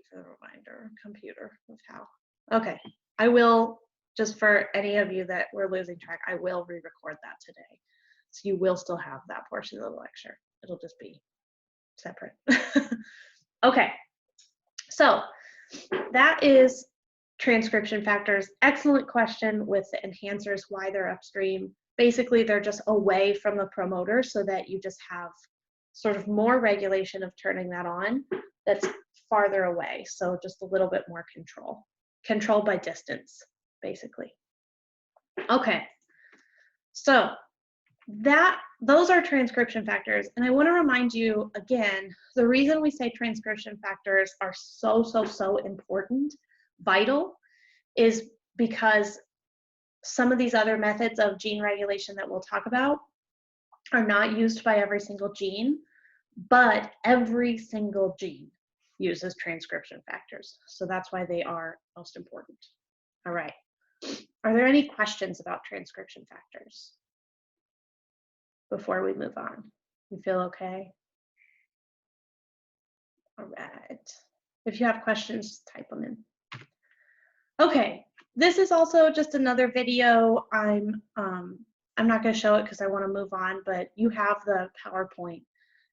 for the reminder, computer of how. Okay, I will, just for any of you that were losing track, I will re-record that today. So you will still have that portion of the lecture. It'll just be separate. Okay, so that is transcription factors. Excellent question with the enhancers, why they're upstream. Basically, they're just away from the promoter so that you just have sort of more regulation of turning that on that's farther away. So just a little bit more control. Control by distance, basically. Okay, so those are transcription factors. And I want to remind you again, the reason we say transcription factors are so important, vital, is because some of these other methods of gene regulation that we'll talk about are not used by every single gene, but every single gene uses transcription factors. So that's why they are most important. All right. Are there any questions about transcription factors before we move on? You feel okay? All right. If you have questions, type them in. Okay, this is also just another video. I'm not going to show it because I want to move on, but you have the PowerPoint,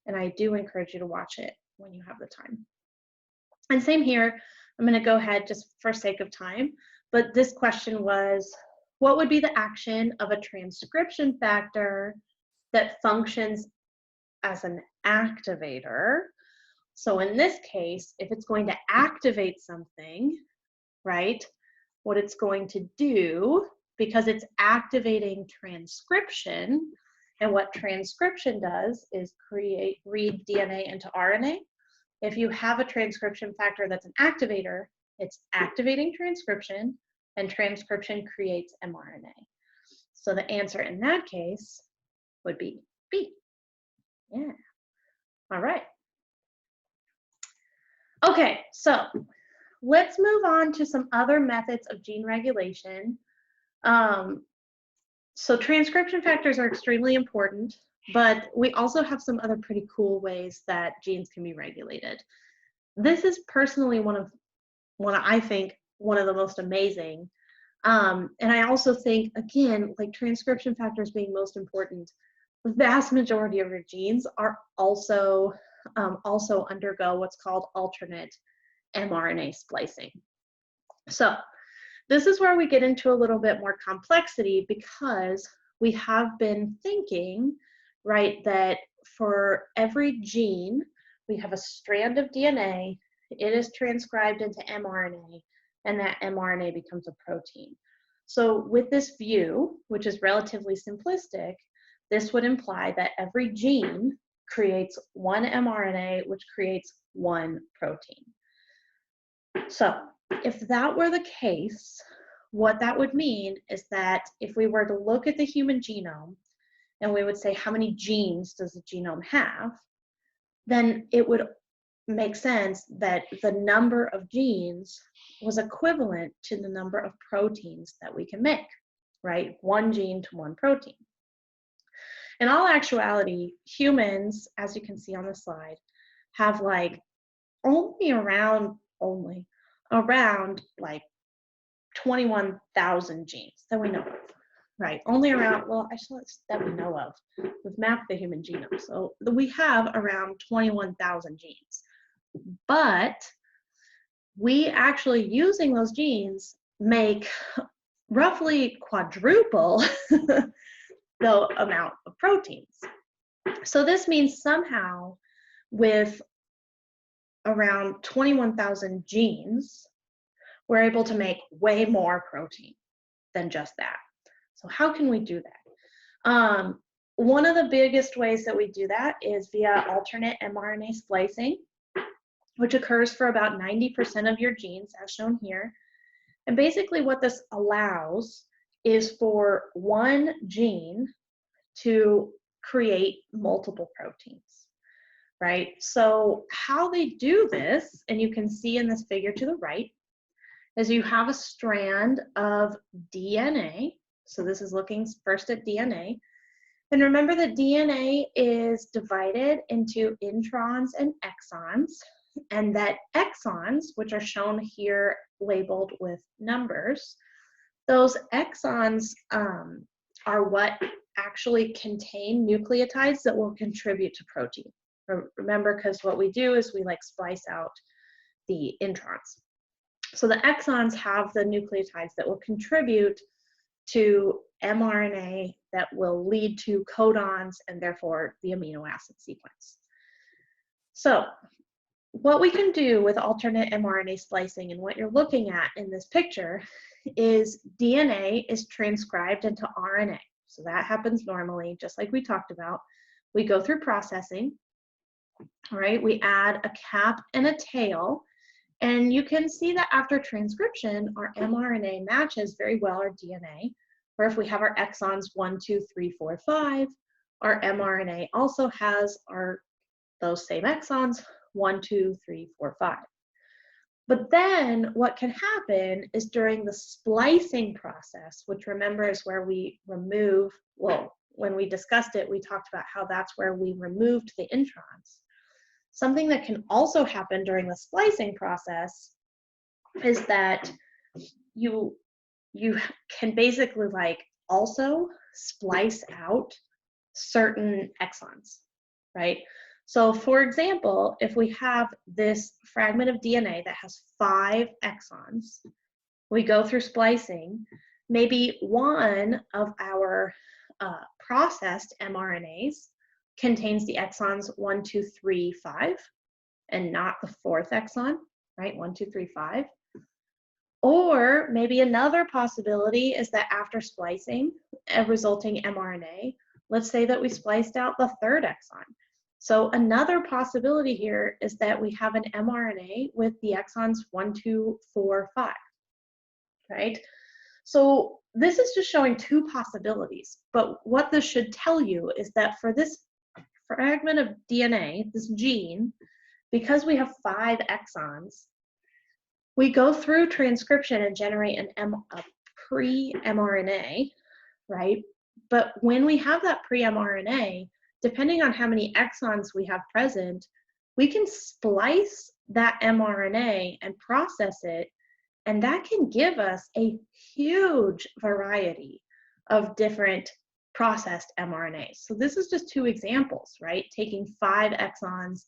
and I do encourage you to watch it when you have the time. And same here, I'm going to go ahead just for sake of time, but this question was, what would be the action of a transcription factor that functions as an activator? So in this case, if it's going to activate something, right, what it's going to do, because it's activating transcription, and what transcription does is read DNA into RNA. If you have a transcription factor that's an activator, it's activating transcription, and transcription creates mRNA. So the answer in that case would be B. Yeah. All right. Okay, so let's move on to some other methods of gene regulation. So transcription factors are extremely important, but we also have some other pretty cool ways that genes can be regulated. This is personally one of the most amazing. And I also think, again, like transcription factors being most important, the vast majority of your genes are also undergo what's called alternate mRNA splicing. So this is where we get into a little bit more complexity, because we have been thinking, right, that for every gene, we have a strand of DNA, it is transcribed into mRNA, and that mRNA becomes a protein. So with this view, which is relatively simplistic, this would imply that every gene creates one mRNA, which creates one protein. So if that were the case, what that would mean is that if we were to look at the human genome and we would say, how many genes does the genome have? Then it would make sense that the number of genes was equivalent to the number of proteins that we can make, right? One gene to one protein. In all actuality, humans, as you can see on the slide, have like only around like 21,000 genes that we know of, right? Only around, well, actually, that we know of. We've mapped the human genome. So we have around 21,000 genes. But we actually, using those genes, make roughly quadruple the amount of proteins. So this means somehow with around 21,000 genes, we're able to make way more protein than just that. So how can we do that? One of the biggest ways that we do that is via alternate mRNA splicing, which occurs for about 90% of your genes, as shown here. And basically what this allows is for one gene to create multiple proteins, right? So how they do this, and you can see in this figure to the right, is you have a strand of DNA. So this is looking first at DNA. And remember that DNA is divided into introns and exons. and that exons, which are shown here labeled with numbers, those exons are what actually contain nucleotides that will contribute to protein. Remember, because what we do is we like splice out the introns. So the exons have the nucleotides that will contribute to mRNA that will lead to codons and therefore the amino acid sequence. So what we can do with alternate mRNA splicing, and what you're looking at in this picture, is DNA is transcribed into RNA. So that happens normally, just like we talked about. We go through processing, all right? We add a cap and a tail, and you can see that after transcription, our mRNA matches very well our DNA, or if we have our exons 1, 2, 3, 4, 5, our mRNA also has those same exons 1, 2, 3, 4, 5. But then what can happen is during the splicing process, which remember is where we remove, well, when we discussed it, we talked about how that's where we removed the introns. Something that can also happen during the splicing process is that you can basically like also splice out certain exons, right? So for example, if we have this fragment of DNA that has 5 exons, we go through splicing, maybe one of our processed mRNAs contains the exons 1, 2, 3, 5, and not the 4th exon, right? 1, 2, 3, 5. Or maybe another possibility is that after splicing a resulting mRNA, let's say that we spliced out the 3rd exon. So another possibility here is that we have an mRNA with the exons 1, 2, 4, 5, right? So this is just showing 2 possibilities, but what this should tell you is that for this fragment of DNA, this gene, because we have 5 exons, we go through transcription and generate a pre-mRNA, right? But when we have that pre-mRNA, depending on how many exons we have present, we can splice that mRNA and process it, and that can give us a huge variety of different processed mRNAs. So this is just 2 examples, right? Taking 5 exons,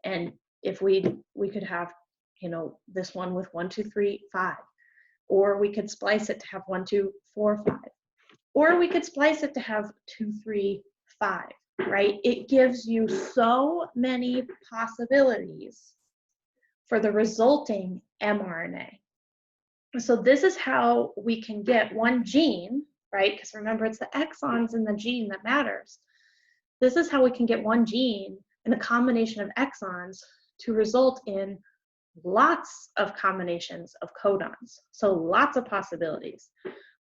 and if we could have, you know, this one with 1, 2, 3, 5, or we could splice it to have 1, 2, 4, 5, or we could splice it to have 2, 3, 5, right? It gives you so many possibilities for the resulting mRNA. So this is how we can get one gene, right? Because remember, it's the exons in the gene that matters. This is how we can get one gene and a combination of exons to result in lots of combinations of codons. So lots of possibilities.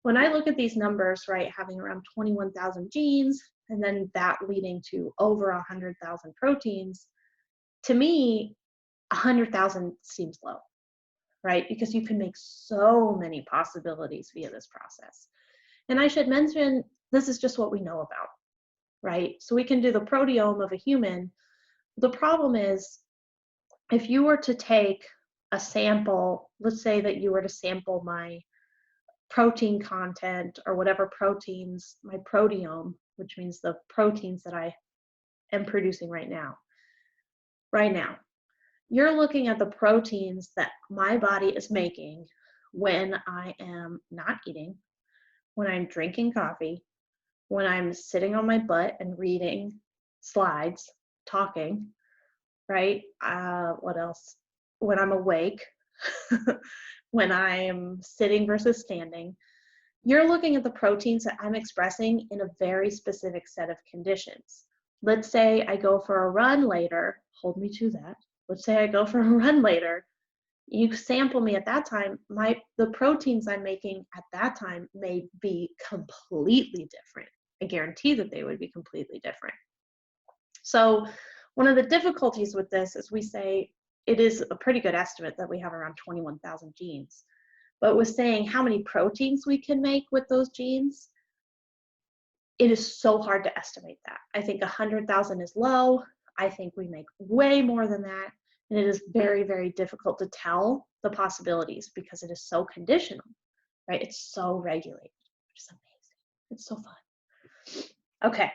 When I look at these numbers, right, having around 21,000 genes, and then that leading to over 100,000 proteins, to me, 100,000 seems low, right? Because you can make so many possibilities via this process. And I should mention, this is just what we know about, right? So we can do the proteome of a human. The problem is, if you were to take a sample, let's say that you were to sample my protein content or whatever proteins, my proteome, which means the proteins that I am producing right now. Right now, you're looking at the proteins that my body is making when I am not eating, when I'm drinking coffee, when I'm sitting on my butt and reading slides, talking, right? What else? When I'm awake, when I'm sitting versus standing. You're looking at the proteins that I'm expressing in a very specific set of conditions. Let's say I go for a run later, hold me to that. Let's say I go for a run later, you sample me at that time, the proteins I'm making at that time may be completely different. I guarantee that they would be completely different. So one of the difficulties with this is we say it is a pretty good estimate that we have around 21,000 genes. But with saying how many proteins we can make with those genes, it is so hard to estimate that. I think 100,000 is low. I think we make way more than that. And it is very, very difficult to tell the possibilities because it is so conditional, right? It's so regulated, which is amazing. It's so fun. Okay.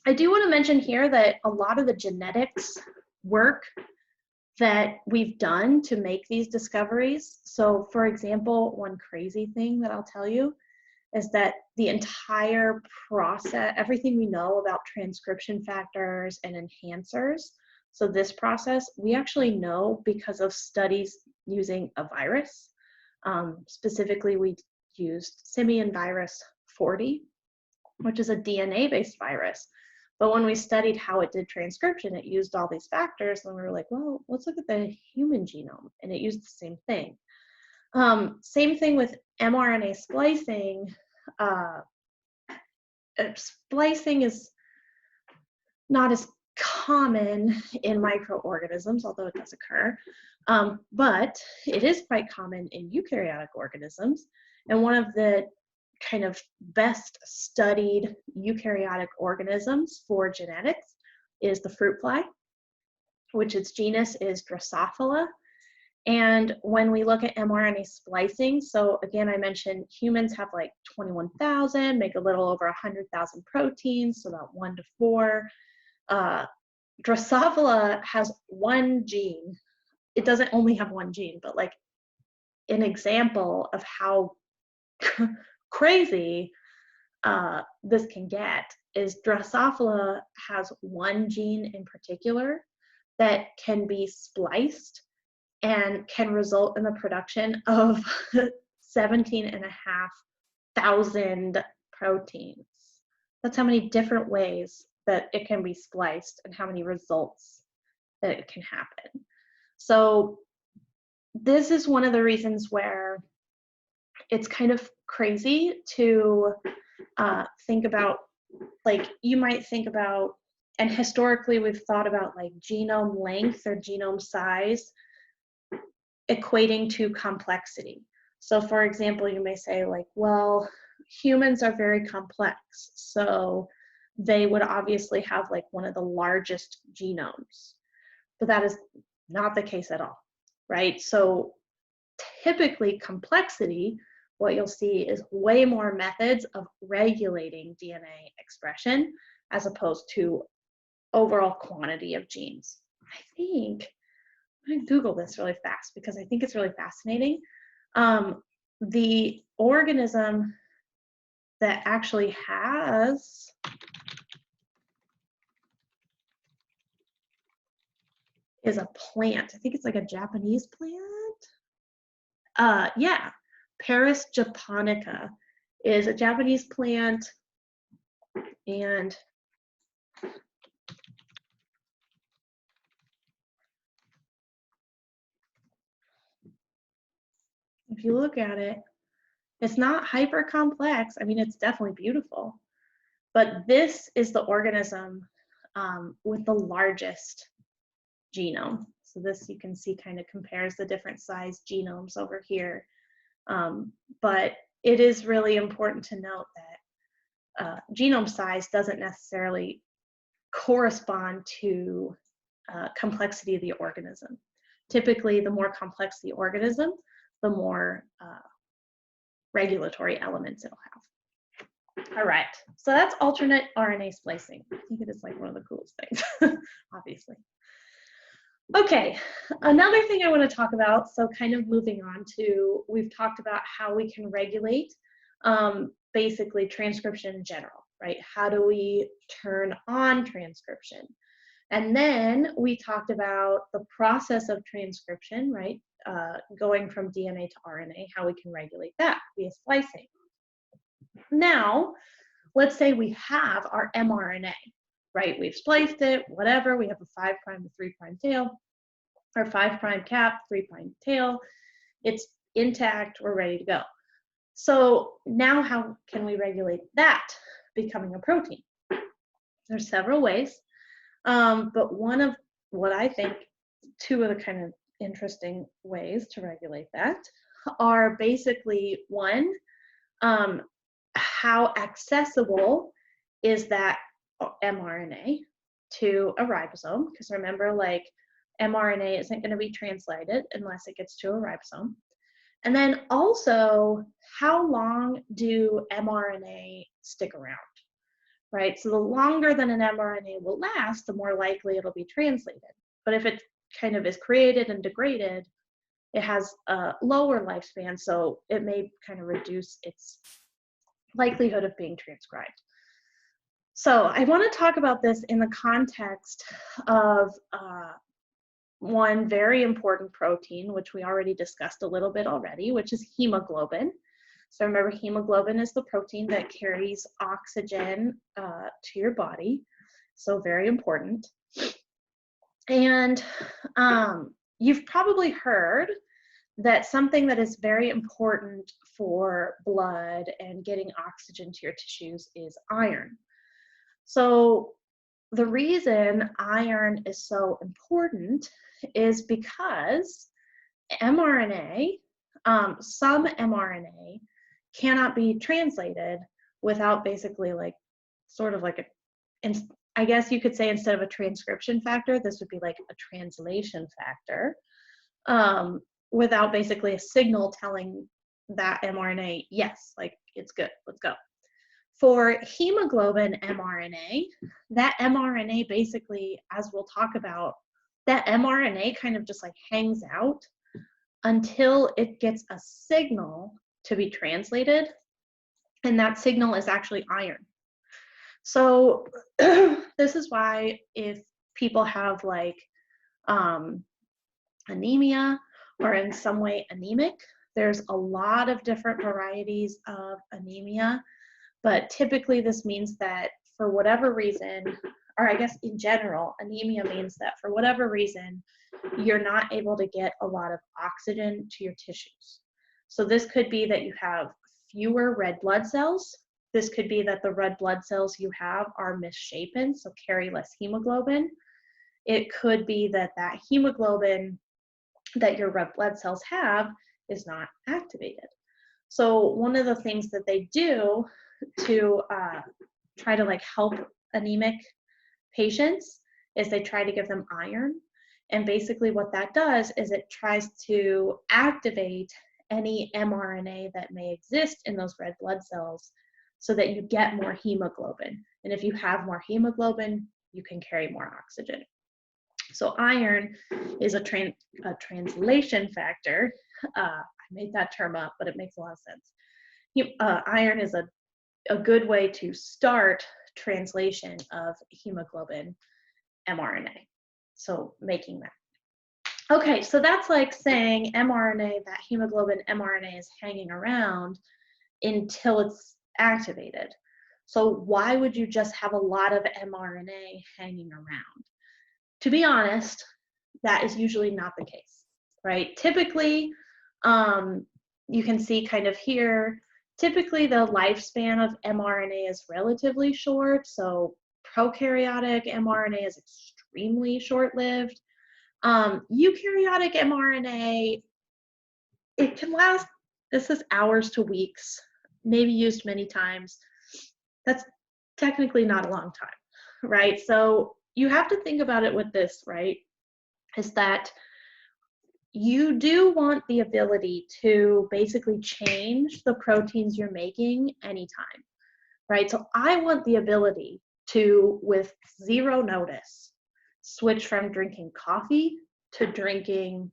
I do want to mention here that a lot of the genetics work that we've done to make these discoveries. So for example, one crazy thing that I'll tell you is that the entire process, everything we know about transcription factors and enhancers, so this process, we actually know because of studies using a virus. Specifically, we used simian virus 40, which is a DNA-based virus. But when we studied how it did transcription, it used all these factors, and we were like, well, let's look at the human genome, and it used the same thing. Same thing with mRNA splicing. Splicing is not as common in microorganisms, although it does occur, but it is quite common in eukaryotic organisms. And one of the kind of best studied eukaryotic organisms for genetics is the fruit fly, which its genus is Drosophila. And when we look at mRNA splicing, so again, I mentioned humans have like 21,000, make a little over 100,000 proteins, so about 1 to 4. Drosophila has one gene. It doesn't only have one gene, but like an example of how crazy this can get is Drosophila has one gene in particular that can be spliced and can result in the production of 17,500 proteins. That's how many different ways that it can be spliced and how many results that it can happen. So this is one of the reasons where it's kind of crazy to think about, like you might think about, and historically we've thought about like genome length or genome size equating to complexity. So for example, you may say like, well, humans are very complex, so they would obviously have like one of the largest genomes, but that is not the case at all, right? So typically complexity, what you'll see is way more methods of regulating DNA expression as opposed to overall quantity of genes. I think, I'm gonna Google this really fast because I think it's really fascinating. The organism that actually has is a plant. I think it's like a Japanese plant. Yeah, Paris japonica is a Japanese plant, and if you look at it, it's not hyper complex. I mean, it's definitely beautiful, but this is the organism with the largest genome. So this you can see kind of compares the different size genomes over here. But it is really important to note that genome size doesn't necessarily correspond to complexity of the organism. Typically, the more complex the organism, the more regulatory elements it'll have. All right, so that's alternate RNA splicing. I think it is like one of the coolest things, obviously. Okay, another thing I want to talk about, so kind of moving on to, we've talked about how we can regulate basically transcription in general, right? How do we turn on transcription? And then we talked about the process of transcription, right? Going from DNA to RNA, how we can regulate that via splicing. Now, let's say we have our mRNA, right? We've spliced it, whatever, we have a 5' to 3' tail, or 5' cap, 3' tail. It's intact, we're ready to go. So now how can we regulate that becoming a protein? There's several ways, but one of what I think, two of the kind of interesting ways to regulate that are basically one, how accessible is that mRNA to a ribosome? Because remember, like mRNA isn't going to be translated unless it gets to a ribosome. And then also, how long do mRNA stick around, right? So the longer than an mRNA will last, the more likely it'll be translated. But if it kind of is created and degraded, it has a lower lifespan, so it may kind of reduce its likelihood of being transcribed. So I want to talk about this in the context of one very important protein, which we already discussed a little bit already, which is hemoglobin. So remember, hemoglobin is the protein that carries oxygen to your body. So very important. And you've probably heard that something that is very important for blood and getting oxygen to your tissues is iron. So the reason iron is so important is because mRNA, some mRNA cannot be translated without basically like sort of like I guess you could say instead of a transcription factor, this would be like a translation factor, without basically a signal telling that mRNA, yes, like it's good, let's go. For hemoglobin mRNA, that mRNA basically, as we'll talk about, that mRNA kind of just like hangs out until it gets a signal to be translated, and that signal is actually iron. So this is why if people have like anemia or in some way anemic, there's a lot of different varieties of anemia, but typically this means that for whatever reason, or I guess in general, anemia means that for whatever reason, you're not able to get a lot of oxygen to your tissues. So this could be that you have fewer red blood cells. This could be that the red blood cells you have are misshapen, so carry less hemoglobin. It could be that that hemoglobin that your red blood cells have is not activated. So one of the things that they do to try to like help anemic patients is they try to give them iron. And basically what that does is it tries to activate any mRNA that may exist in those red blood cells so that you get more hemoglobin. And if you have more hemoglobin, you can carry more oxygen. So iron is a translation factor. I made that term up, but it makes a lot of sense. Iron is a good way to start translation of hemoglobin mRNA. So making that. Okay, so that's like saying mRNA, that hemoglobin mRNA is hanging around until it's activated. So why would you just have a lot of mRNA hanging around? To be honest, that is usually not the case, right? Typically, you can see kind of here, typically the lifespan of mRNA is relatively short, so prokaryotic mRNA is extremely short-lived. Eukaryotic mRNA, it can last, this is hours to weeks, maybe used many times. That's technically not a long time, right? So you have to think about it with this, right? Is that you do want the ability to basically change the proteins you're making anytime, right? So I want the ability to, with zero notice, switch from drinking coffee to drinking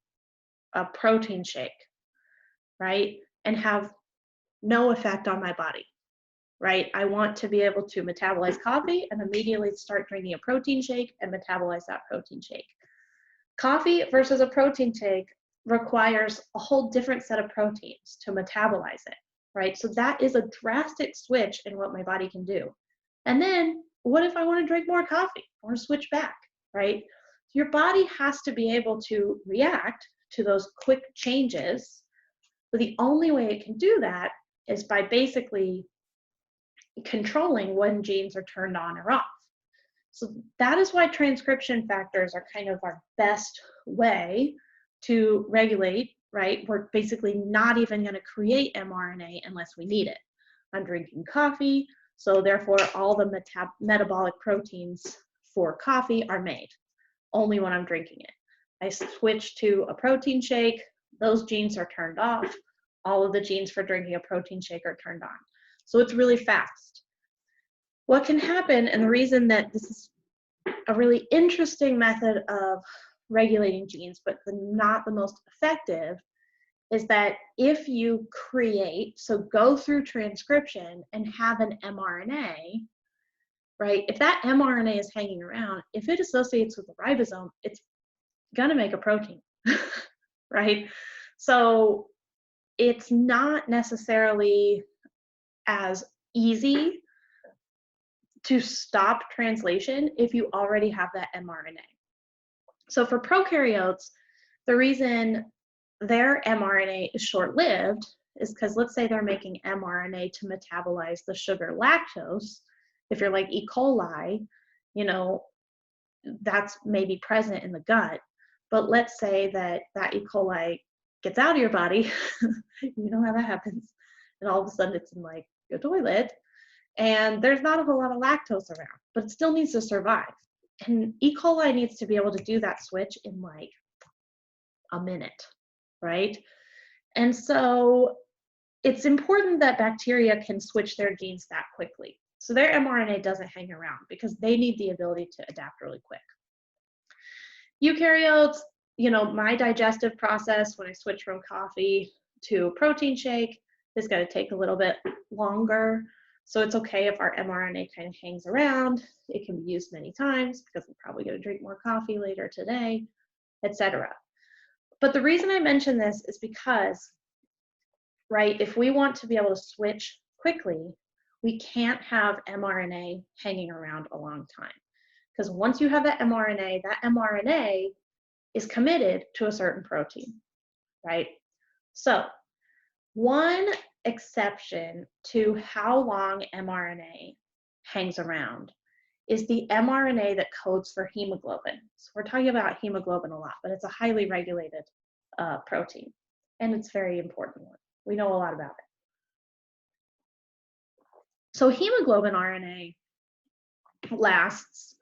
a protein shake, right? And have no effect on my body, right? I want to be able to metabolize coffee and immediately start drinking a protein shake and metabolize that protein shake. Coffee versus a protein shake requires a whole different set of proteins to metabolize it, right? So that is a drastic switch in what my body can do. And then what if I want to drink more coffee? I want to switch back, right? Your body has to be able to react to those quick changes, but the only way it can do that is by basically controlling when genes are turned on or off. So that is why transcription factors are kind of our best way to regulate, right? We're basically not even going to create mRNA unless we need it. I'm drinking coffee, so therefore all the metabolic proteins for coffee are made only when I'm drinking it. I switch to a protein shake, those genes are turned off. All of the genes for drinking a protein shake are turned on. So it's really fast. What can happen, and the reason that this is a really interesting method of regulating genes, but not the most effective, is that if you create, so go through transcription and have an mRNA, right? If that mRNA is hanging around, if it associates with the ribosome, it's gonna make a protein, right? So it's not necessarily as easy to stop translation if you already have that mRNA. So for prokaryotes, the reason their mRNA is short-lived is because let's say they're making mRNA to metabolize the sugar lactose. If you're like E. coli, you know, that's maybe present in the gut. But let's say that that E. coli gets out of your body, you know how that happens, and all of a sudden it's in like your toilet, and there's not a whole lot of lactose around, but it still needs to survive. And E. coli needs to be able to do that switch in like a minute, right? And so it's important that bacteria can switch their genes that quickly. So their mRNA doesn't hang around because they need the ability to adapt really quick. Eukaryotes, you know, my digestive process when I switch from coffee to a protein shake is going to take a little bit longer. So it's okay if our mRNA kind of hangs around. It can be used many times because I'm probably going to drink more coffee later today, etc. But the reason I mention this is because, right, if we want to be able to switch quickly, we can't have mRNA hanging around a long time. Because once you have that mRNA is committed to a certain protein, right? So one exception to how long mRNA hangs around is the mRNA that codes for hemoglobin. So we're talking about hemoglobin a lot, but it's a highly regulated protein, and it's a very important one. We know a lot about it. So hemoglobin RNA lasts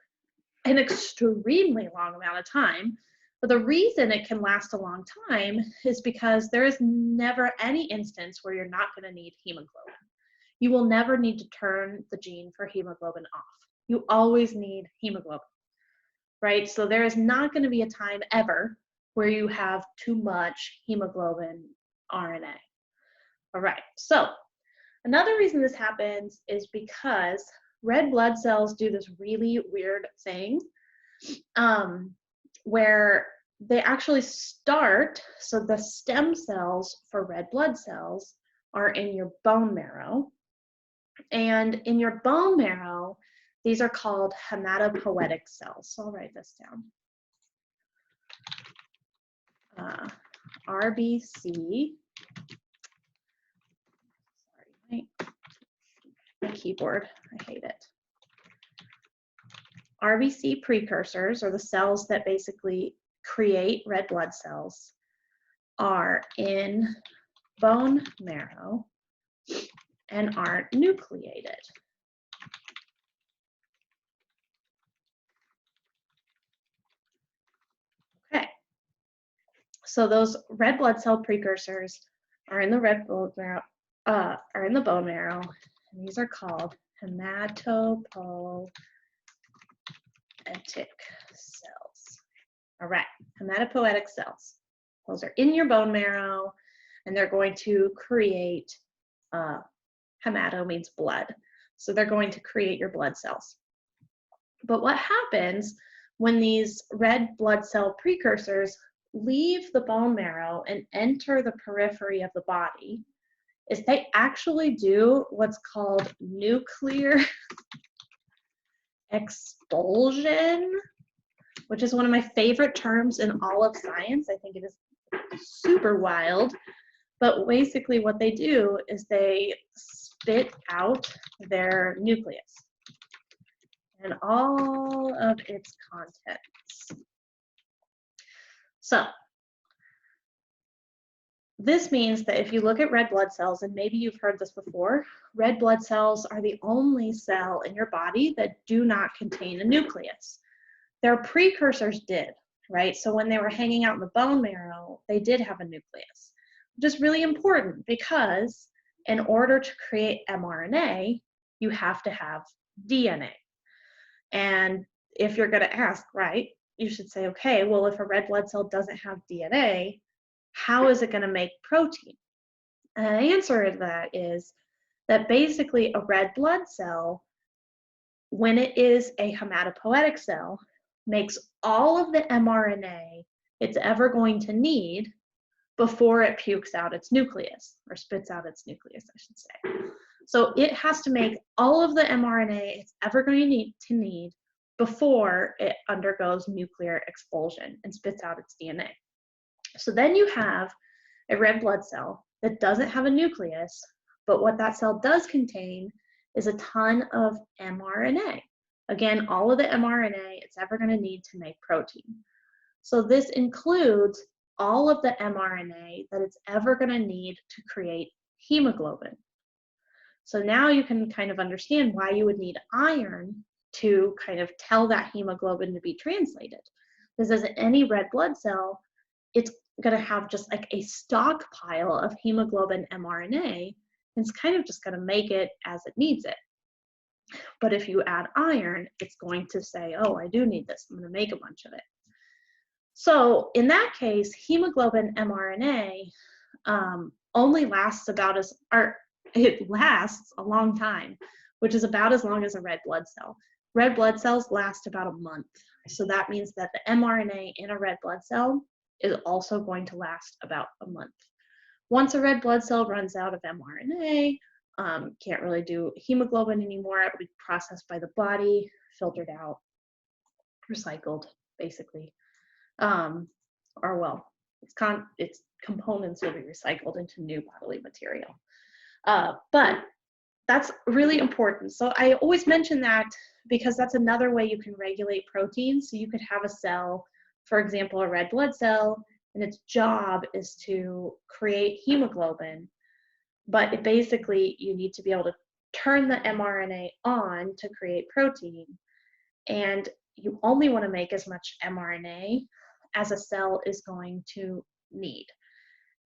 an extremely long amount of time, but the reason it can last a long time is because there is never any instance where you're not going to need hemoglobin. You will never need to turn the gene for hemoglobin off. You always need hemoglobin, right? So there is not going to be a time ever where you have too much hemoglobin RNA. All right, so another reason this happens is because red blood cells do this really weird thing where they actually start, so the stem cells for red blood cells are in your bone marrow. And in your bone marrow, these are called hematopoietic cells. So I'll write this down. RBC. Sorry, my keyboard, I hate it. RBC precursors, or the cells that basically create red blood cells, are in bone marrow and aren't nucleated. Okay, so those red blood cell precursors are in the red blood marrow, are in the bone marrow, and these are called hematopoietic cells. All right, hematopoietic cells. Those are in your bone marrow, and they're going to create, hemato means blood. So they're going to create your blood cells. But what happens when these red blood cell precursors leave the bone marrow and enter the periphery of the body is they actually do what's called nuclear expulsion, which is one of my favorite terms in all of science. I think it is super wild. But basically what they do is they spit out their nucleus and all of its contents. So this means that if you look at red blood cells, and maybe you've heard this before, red blood cells are the only cell in your body that do not contain a nucleus. Their precursors did. right? So when they were hanging out in the bone marrow, they did have a nucleus, which is really important because in order to create mRNA, you have to have DNA. And if you're going to ask, right, you should say, okay, well, if a red blood cell doesn't have DNA, how is it going to make protein? And the answer to that is that basically a red blood cell, when it is a hematopoietic cell, makes all of the mRNA it's ever going to need before it pukes out its nucleus, or spits out its nucleus, I should say. So it has to make all of the mRNA it's ever going to need before it undergoes nuclear expulsion and spits out its DNA. So then you have a red blood cell that doesn't have a nucleus, but what that cell does contain is a ton of mRNA. Again, all of the mRNA it's ever going to need to make protein. So this includes all of the mRNA that it's ever going to need to create hemoglobin. So now you can kind of understand why you would need iron to kind of tell that hemoglobin to be translated. Because as any red blood cell, it's going to have just like a stockpile of hemoglobin mRNA, and it's kind of just going to make it as it needs it. But if you add iron, it's going to say, oh, I do need this. I'm going to make a bunch of it. So in that case, hemoglobin mRNA only lasts about as, or it lasts a long time, which is about as long as a red blood cell. Red blood cells last about a month. So that means that the mRNA in a red blood cell is also going to last about a month. Once a red blood cell runs out of mRNA, can't really do hemoglobin anymore, it will be processed by the body, filtered out, recycled, basically. Or well, its components will be recycled into new bodily material. But that's really important. So I always mention that because that's another way you can regulate proteins. So you could have a cell, for example, a red blood cell, and its job is to create hemoglobin, but it basically, you need to be able to turn the mRNA on to create protein, and you only want to make as much mRNA as a cell is going to need.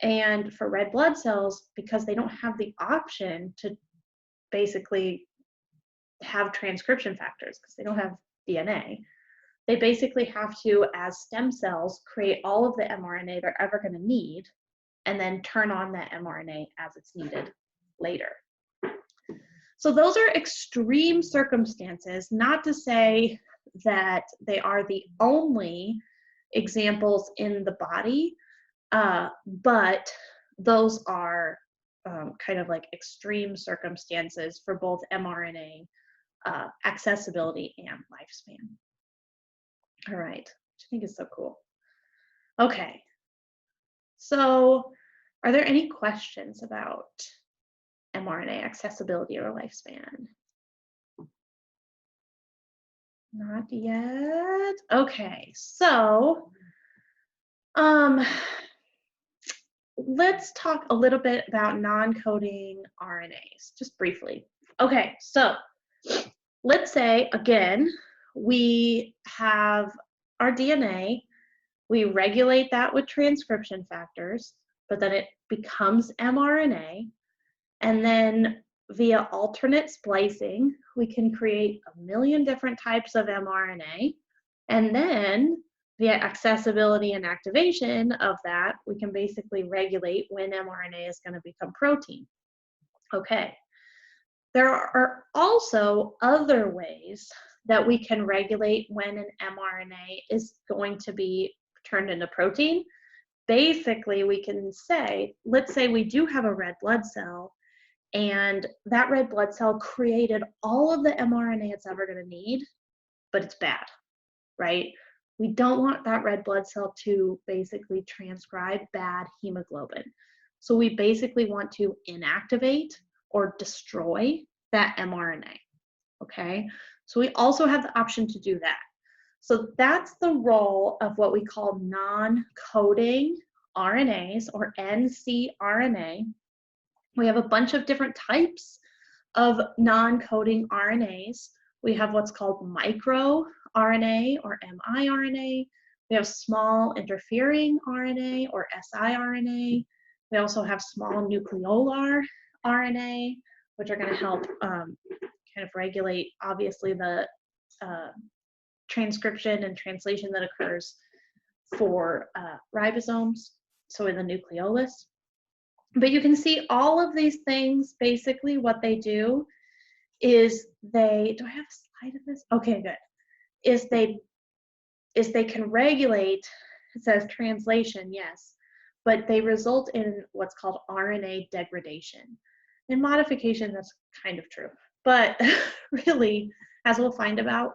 And for red blood cells, because they don't have the option to basically have transcription factors, because they don't have DNA, they basically have to, as stem cells, create all of the mRNA they're ever going to need, and then turn on that mRNA as it's needed later. So those are extreme circumstances, not to say that they are the only examples in the body, but those are kind of like extreme circumstances for both mRNA accessibility and lifespan. All right, which I think is so cool. Okay, so are there any questions about mRNA accessibility or lifespan? Not yet. Okay, so let's talk a little bit about non-coding RNAs, just briefly. Okay, so let's say, again, we have our DNA, we regulate that with transcription factors, but then it becomes mRNA, and then via alternate splicing, we can create a million different types of mRNA, and then via accessibility and activation of that, we can basically regulate when mRNA is going to become protein. Okay. There are also other ways that we can regulate when an mRNA is going to be turned into protein. Basically, we can say, let's say we do have a red blood cell, and that red blood cell created all of the mRNA it's ever going to need, but it's bad, right? We don't want that red blood cell to basically transcribe bad hemoglobin. So we basically want to inactivate or destroy that mRNA, okay? So we also have the option to do that. So that's the role of what we call non-coding RNAs, or ncRNA. We have a bunch of different types of non-coding RNAs. We have what's called microRNA or miRNA. We have small interfering RNA or siRNA. We also have small nucleolar RNA, which are going to help kind of regulate, obviously, the transcription and translation that occurs for ribosomes, so in the nucleolus. But you can see all of these things, basically what they do is do I have a slide of this? Okay, good. Is they can regulate, it says translation, yes, but they result in what's called RNA degradation. In modification, that's kind of true. But really, as we'll find about,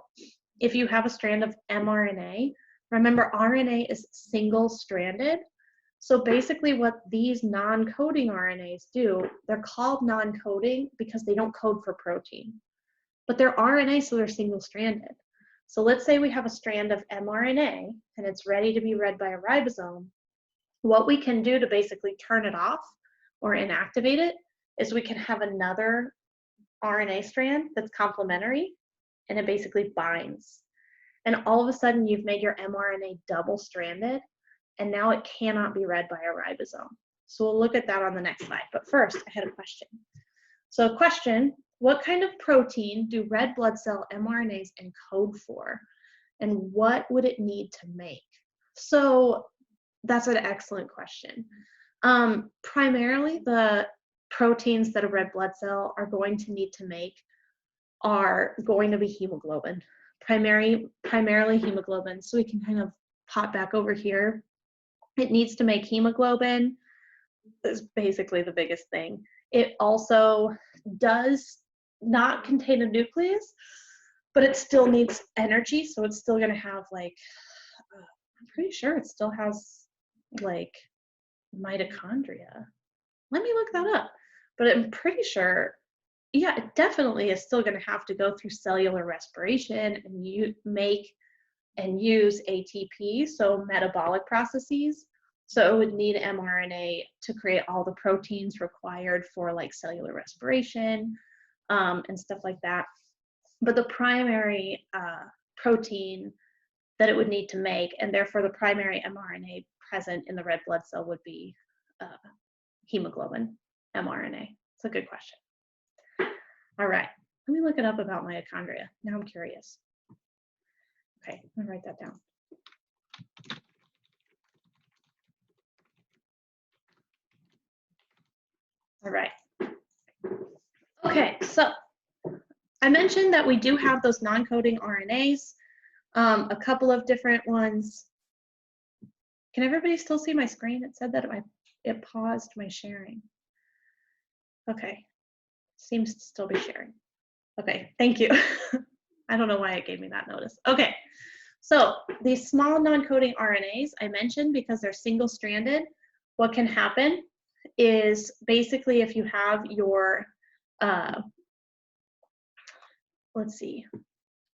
if you have a strand of mRNA, remember RNA is single-stranded. So basically what these non-coding RNAs do, they're called non-coding because they don't code for protein. But they're RNA, so they're single-stranded. So let's say we have a strand of mRNA and it's ready to be read by a ribosome. What we can do to basically turn it off or inactivate it is we can have another RNA strand that's complementary, and it basically binds. And all of a sudden you've made your mRNA double-stranded, and now it cannot be read by a ribosome. So we'll look at that on the next slide. But first, I had a question. So question, what kind of protein do red blood cell mRNAs encode for? And what would it need to make? So that's an excellent question. Primarily, the proteins that a red blood cell are going to need to make are going to be hemoglobin, primarily hemoglobin. So we can kind of pop back over here. It needs to make hemoglobin. That's basically the biggest thing. It also does not contain a nucleus, but it still needs energy. So it's still going to have like, I'm pretty sure it still has like mitochondria. Let me look that up. But I'm pretty sure, yeah, it definitely is still going to have to go through cellular respiration and you make and use ATP, so metabolic processes. So it would need mRNA to create all the proteins required for like cellular respiration and stuff like that. But the primary protein that it would need to make, and therefore the primary mRNA present in the red blood cell, would be hemoglobin mRNA. It's a good question. All right, let me look it up about mitochondria. Now I'm curious. Okay, I'm gonna write that down. All right. Okay, so I mentioned that we do have those non-coding RNAs, a couple of different ones. Can everybody still see my screen? It said that it paused my sharing. Okay, seems to still be sharing. Okay, thank you. I don't know why it gave me that notice. Okay, so these small non-coding RNAs I mentioned because they're single-stranded. What can happen is basically if you have your, let's see,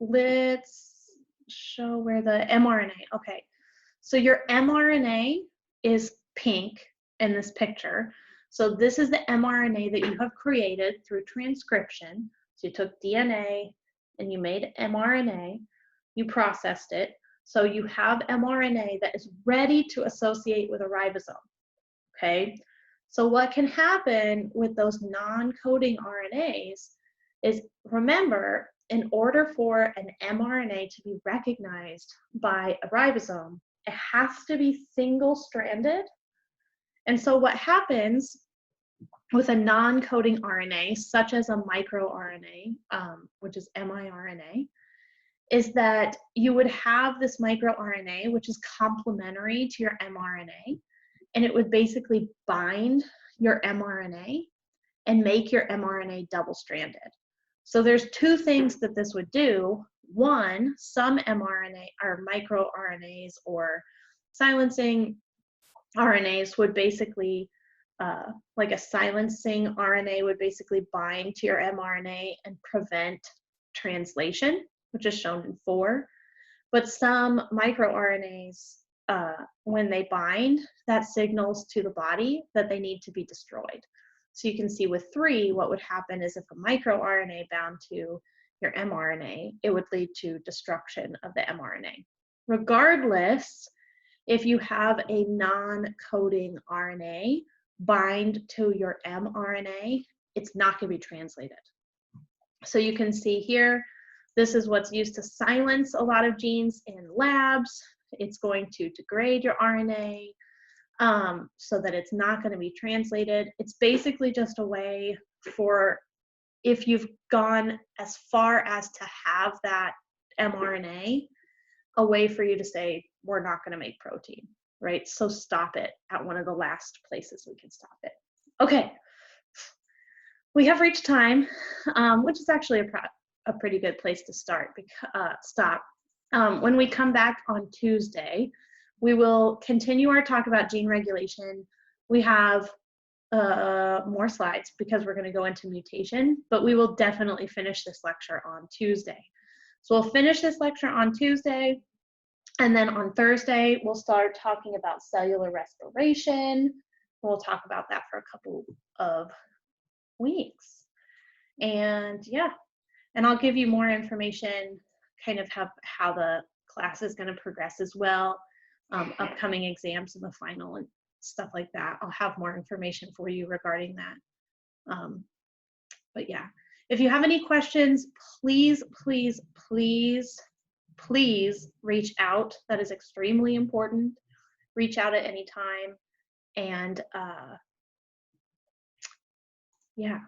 let's show where the mRNA, okay. So your mRNA is pink in this picture. So this is the mRNA that you have created through transcription. So you took DNA and you made mRNA, you processed it. So you have mRNA that is ready to associate with a ribosome, okay? So what can happen with those non-coding RNAs is, remember, in order for an mRNA to be recognized by a ribosome, it has to be single-stranded. And so what happens with a non-coding RNA, such as a microRNA, which is miRNA, is that you would have this microRNA, which is complementary to your mRNA, and it would basically bind your mRNA and make your mRNA double-stranded. So there's two things that this would do. One, some mRNA or microRNAs or silencing RNAs would basically, like a silencing RNA would basically bind to your mRNA and prevent translation, which is shown in 4. But some microRNAs, when they bind, that signals to the body that they need to be destroyed. So you can see with 3, what would happen is if a microRNA bound to your mRNA, it would lead to destruction of the mRNA. regardless if you have a non-coding RNA bind to your mRNA, it's not going to be translated. So you can see here, this is what's used to silence a lot of genes in labs. It's going to degrade your RNA so that it's not going to be translated. It's basically just a way for, if you've gone as far as to have that mRNA, a way for you to say, we're not going to make protein, right? So stop it at one of the last places we can stop it. Okay, we have reached time, which is actually a pretty good place to stop. When we come back on Tuesday, we will continue our talk about gene regulation. We have more slides because we're going to go into mutation, but we will definitely finish this lecture on Tuesday. So we'll finish this lecture on Tuesday, and then on Thursday, we'll start talking about cellular respiration. We'll talk about that for a couple of weeks. And yeah, and I'll give you more information, kind of how the class is going to progress as well, upcoming exams and the final and stuff like that. I'll have more information for you regarding that. But yeah, if you have any questions, please, please, please, please reach out. That is extremely important. Reach out at any time. And yeah.